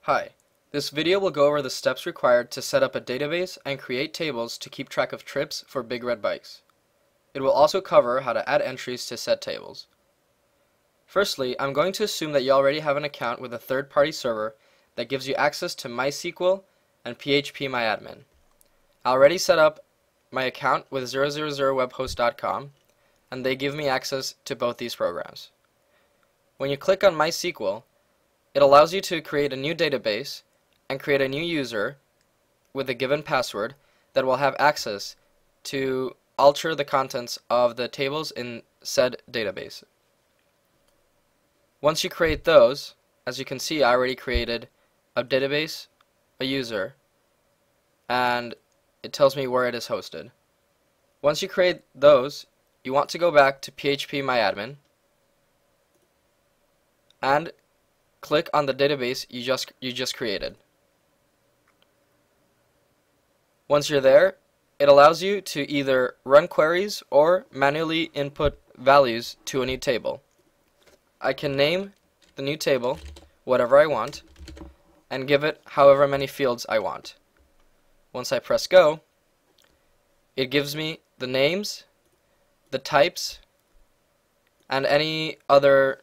Hi, this video will go over the steps required to set up a database and create tables to keep track of trips for Big Red Bikes. It will also cover how to add entries to said tables. Firstly, I'm going to assume that you already have an account with a third-party server that gives you access to MySQL and PHPMyAdmin. I already set up my account with 000webhost.com, and they give me access to both these programs. When you click on MySQL, it allows you to create a new database and create a new user with a given password that will have access to alter the contents of the tables in said database. Once you create those, as you can see, I already created a database, a user, and it tells me where it is hosted. Once you create those, you want to go back to PHPMyAdmin and click on the database you just created. Once you're there, it allows you to either run queries or manually input values to a new table. I can name the new table whatever I want and give it however many fields I want. Once I press go, it gives me the names, the types, and any other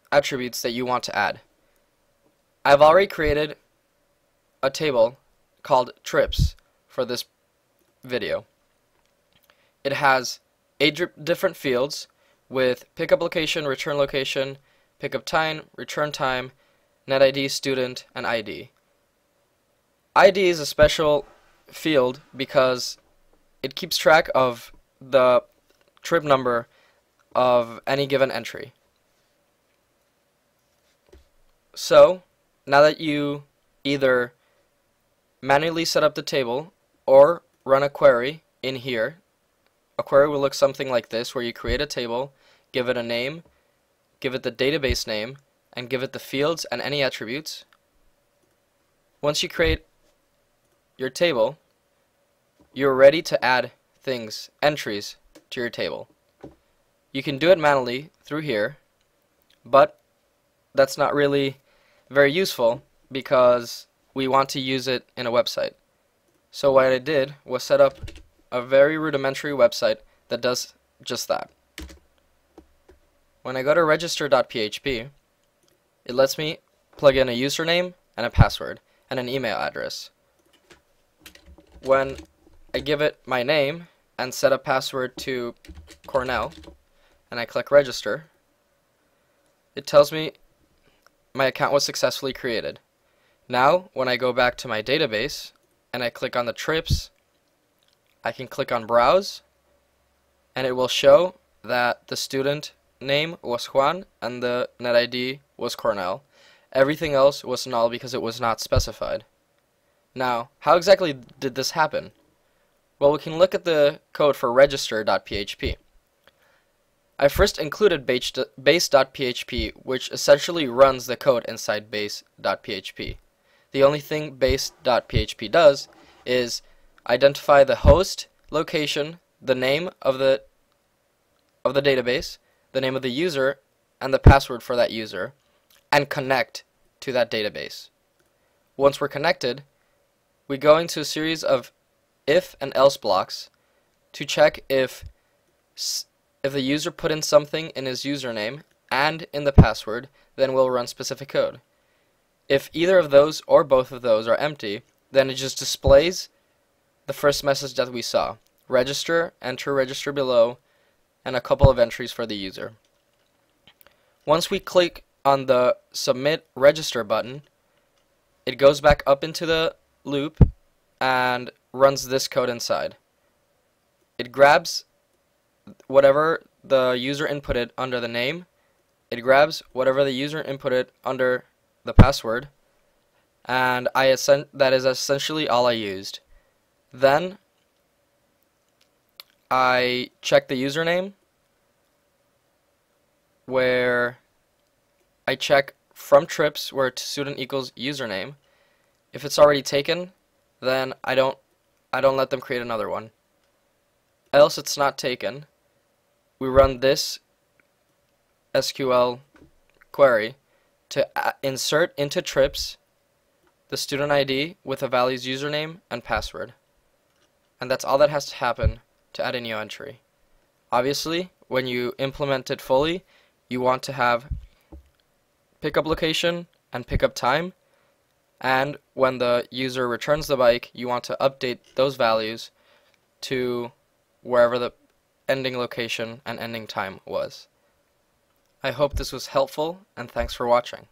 attributes that you want to add. I've already created a table called trips for this video. It has 8 different fields with pickup location, return location, pickup time, return time, net ID, student, and ID. ID is a special field because it keeps track of the trip number of any given entry. So, now that you either manually set up the table or run a query in here, a query will look something like this, where you create a table, give it a name, give it the database name, and give it the fields and any attributes. Once you create your table, you're ready to add things, entries, to your table. You can do it manually through here, but that's not really very useful because we want to use it in a website. So what I did was set up a very rudimentary website that does just that. When I go to register.php, it lets me plug in a username and a password and an email address. When I give it my name and set a password to Cornell and I click register, it tells me my account was successfully created. Now, when I go back to my database and I click on the trips, I can click on browse and it will show that the student name was Juan and the net ID was Cornell. Everything else was null because it was not specified. Now, how exactly did this happen? Well, we can look at the code for register.php. I first included base.php, which essentially runs the code inside base.php. The only thing base.php does is identify the host, location, the name of the database, the name of the user, and the password for that user, and connect to that database. Once we're connected, we go into a series of if and else blocks to check if the user put in something in his username and in the password, then we'll run specific code. If either of those or both of those are empty, then it just displays the first message that we saw. Register, enter register below, and a couple of entries for the user. Once we click on the submit register button, it goes back up into the loop and runs this code inside. It grabs whatever the user inputted under the name, it grabs whatever the user inputted under the password, and that is essentially all I used. Then I check the username, where I check from trips where student equals username. If it's already taken, then I don't let them create another one. Else it's not taken. We run this SQL query to insert into trips the student ID with a value's username and password. And that's all that has to happen to add a new entry. Obviously, when you implement it fully, you want to have pickup location and pickup time, and when the user returns the bike, you want to update those values to wherever the ending location and ending time was. I hope this was helpful, and thanks for watching.